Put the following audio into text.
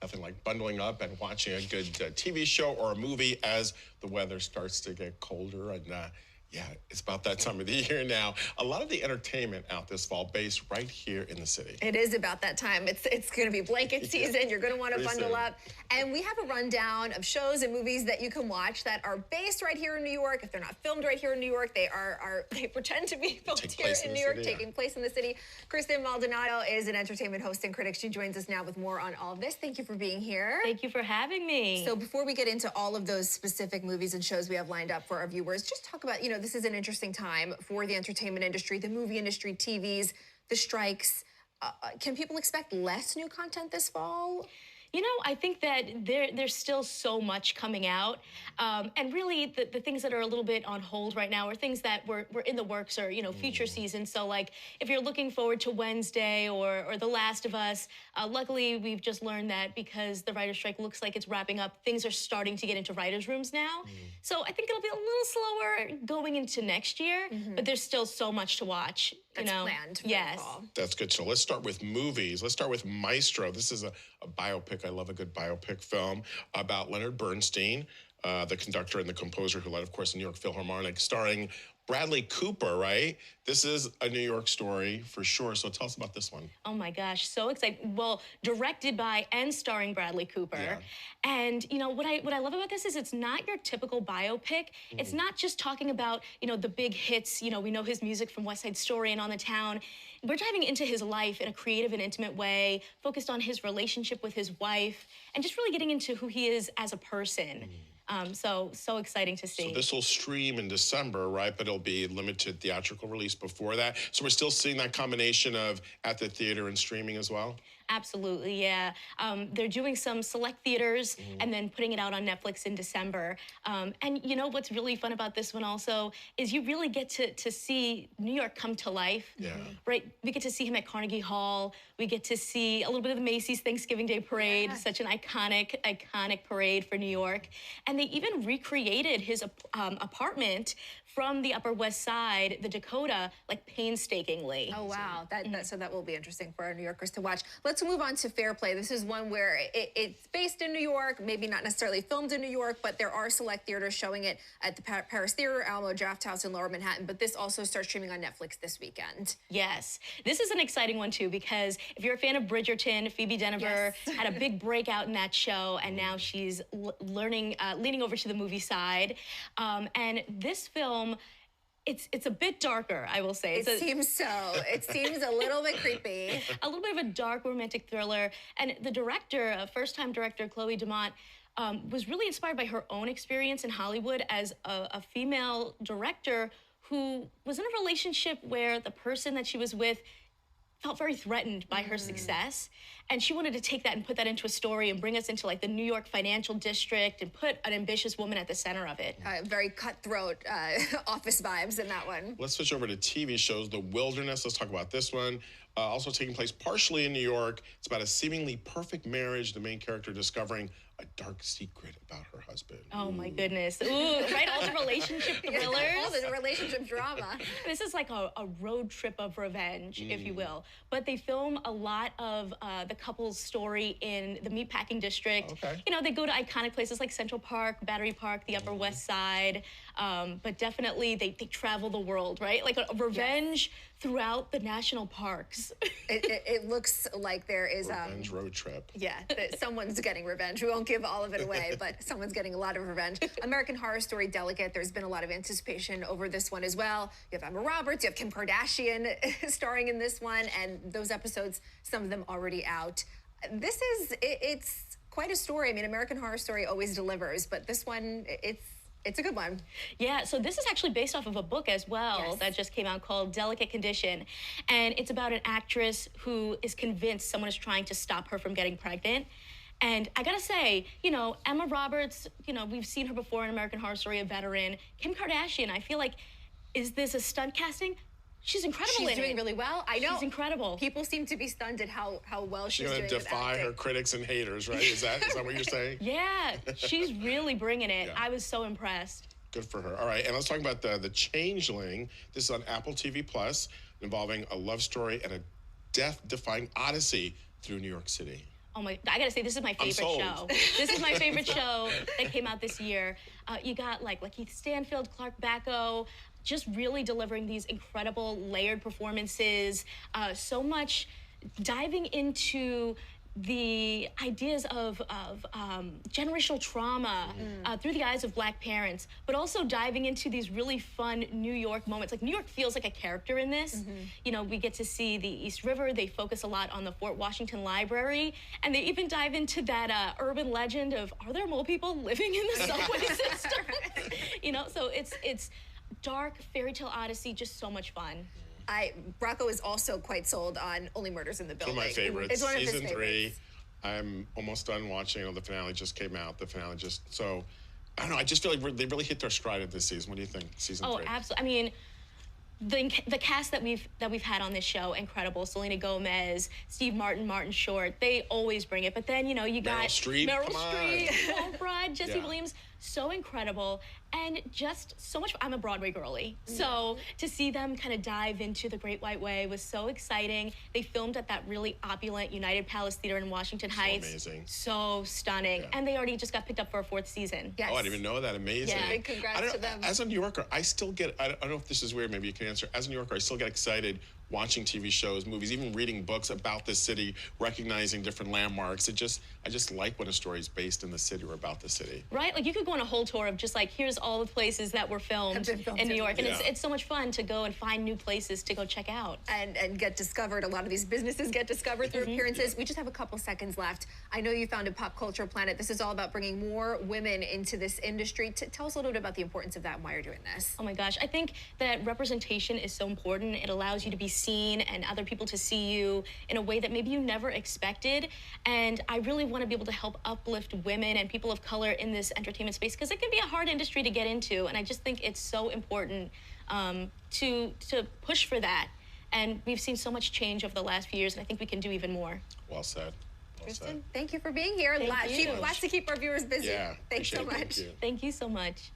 Nothing like bundling up and watching a good TV show or a movie as the weather starts to get colder. And yeah, it's about that time of the year now. A lot of the entertainment out this fall based right here in the city. It is about that time. It's going to be blanket season. You're going to want to bundle up. And we have a rundown of shows and movies that you can watch that are based right here in New York. If they're not filmed right here in New York, they pretend to be filmed here in New York, taking place in the city. Kristen Maldonado is an entertainment host and critic. She joins us now with more on all of this. Thank you for being here. Thank you for having me. So before we get into all of those specific movies and shows we have lined up for our viewers, just talk about, this is an interesting time for the entertainment industry, the movie industry, TVs, the strikes. Can people expect less new content this fall? I think that there's still so much coming out. And really, the things that are a little bit on hold right now are things that were in the works or, future seasons. So, like, if you're looking forward to Wednesday or The Last of Us, luckily, we've just learned that because the writer's strike looks like it's wrapping up, things are starting to get into writers' rooms now. So I think it'll be a little slower going into next year, but there's still so much to watch. That's planned for the fall. That's good. So let's start with movies. Let's start with Maestro. This is a biopic. I love a good biopic film about Leonard Bernstein, the conductor and the composer who led, of course, the New York Philharmonic, starring Bradley Cooper, right? This is a New York story for sure. So tell us about this one. Oh my gosh, so excited. Well, directed by and starring Bradley Cooper. Yeah. And what I love about this is it's not your typical biopic. It's not just talking about, the big hits. We know his music from West Side Story and On the Town. We're diving into his life in a creative and intimate way, focused on his relationship with his wife, and just really getting into who he is as a person. So exciting to see. So this will stream in December, right? But it'll be limited theatrical release before that. So we're still seeing that combination of at the theater and streaming as well? Absolutely, yeah. They're doing some select theaters and then putting it out on Netflix in December. And what's really fun about this one also is you really get to see New York come to life. Yeah. Right? We get to see him at Carnegie Hall. We get to see a little bit of the Macy's Thanksgiving Day Parade, such an iconic parade for New York. And they even recreated his apartment from the Upper West Side, the Dakota, like painstakingly. Oh, wow. So that will be interesting for our New Yorkers to watch. Let's move on to Fair Play. This is one where it's based in New York, maybe not necessarily filmed in New York, but there are select theaters showing it at the Paris Theater, Alamo Drafthouse in Lower Manhattan. But this also starts streaming on Netflix this weekend. Yes. This is an exciting one, too, because if you're a fan of Bridgerton, Phoebe Denver had a big breakout in that show, and now she's leaning over to the movie side. And this film, it's a bit darker, I will say. It seems so. It seems a little bit creepy. A little bit of a dark romantic thriller. And the director, first-time director, Chloe Dumont, was really inspired by her own experience in Hollywood as a female director who was in a relationship where the person that she was with felt very threatened by her success. And she wanted to take that and put that into a story and bring us into like the New York financial district and put an ambitious woman at the center of it. Very cutthroat office vibes in that one. Let's switch over to TV shows. The Wilderness, let's talk about this one. Also taking place partially in New York. It's about a seemingly perfect marriage. The main character discovering a dark secret about her husband. Oh my goodness. Ooh, right? All the relationship thrillers. All the relationship drama. This is like a road trip of revenge, if you will. But they film a lot of the couple's story in the meatpacking district. Okay. They go to iconic places like Central Park, Battery Park, the Upper West Side. But definitely they travel the world, right? Like a revenge throughout the national parks. It looks like there is revenge road trip. Yeah, someone's getting revenge. We won't give all of it away, but someone's getting a lot of revenge. American Horror Story Delicate, there's been a lot of anticipation over this one as well. You have Emma Roberts, you have Kim Kardashian starring in this one, and those episodes, some of them already out. It's quite a story. I mean, American Horror Story always delivers, but this one, it's a good one. Yeah, so this is actually based off of a book as well that just came out called Delicate Condition. And it's about an actress who is convinced someone is trying to stop her from getting pregnant. And I gotta say, Emma Roberts, we've seen her before in American Horror Story, a veteran. Kim Kardashian, I feel like, is this a stunt casting? She's incredible in it. She's doing really well. I know. She's incredible. People seem to be stunned at how well she's doing. She's going to defy her critics and haters, right? Is that what you're saying? Yeah, she's really bringing it. Yeah. I was so impressed. Good for her. All right, and let's talk about the Changeling. This is on Apple TV Plus, involving a love story and a death-defying odyssey through New York City. Oh my, I gotta say, this is my favorite sold. show. This is my favorite show that came out this year. You got like Lakeith Stanfield, Clark Backo, just really delivering these incredible layered performances. So much diving into the ideas of generational trauma through the eyes of Black parents, but also diving into these really fun New York moments. Like, New York feels like a character in this. You know, we get to see the East River. They focus a lot on the Fort Washington Library, and they even dive into that urban legend of, are there mole people living in the subway system? You know, so it's dark, fairy tale odyssey, just so much fun. Rocco is also quite sold on Only Murders in the Building. One of my favorites. It's one of his Season favorites. 3. I'm almost done watching. You know, the finale just came out. So I don't know. I just feel like they really hit their stride at this season. What do you think? Season 3. Oh, absolutely. I mean, the cast that we've had on this show, incredible. Selena Gomez, Steve Martin, Martin Short, they always bring it. But then, you know, you got Meryl Streep, Paul Rudd, Jesse Yeah. Williams, so incredible. And just so much. I'm a Broadway girly, so to see them kind of dive into The Great White Way was so exciting. They filmed at that really opulent United Palace Theater in Washington Heights. Amazing. So stunning. Yeah. And they already just got picked up for a 4th season. Yes. Oh, I didn't even know that. Amazing. Yeah. Big congrats I don't to know, them. As a New Yorker, I still get, I don't know if this is weird, maybe you can answer. As a New Yorker, I still get excited watching TV shows, movies, even reading books about the city, recognizing different landmarks. I just like when a story is based in the city or about the city. Right? Like, you could go on a whole tour of just like, here's all the places that were filmed in New York. And Yeah. it's so much fun to go and find new places to go check out. And get discovered. A lot of these businesses get discovered through appearances. We just have a couple seconds left. I know you founded Pop Culture Planet. This is all about bringing more women into this industry. Tell us a little bit about the importance of that and why you're doing this. Oh my gosh, I think that representation is so important. It allows you to be seen and other people to see you in a way that maybe you never expected. And I really want to be able to help uplift women and people of color in this entertainment space, because it can be a hard industry to get into. And I just think it's so important to push for that. And we've seen so much change over the last few years, and I think we can do even more. Well said. Well said. Kristen, thank you for being here. Thank you. Lots to keep our viewers busy. Yeah. Thanks so appreciate it. much. Thank you. Thank you so much.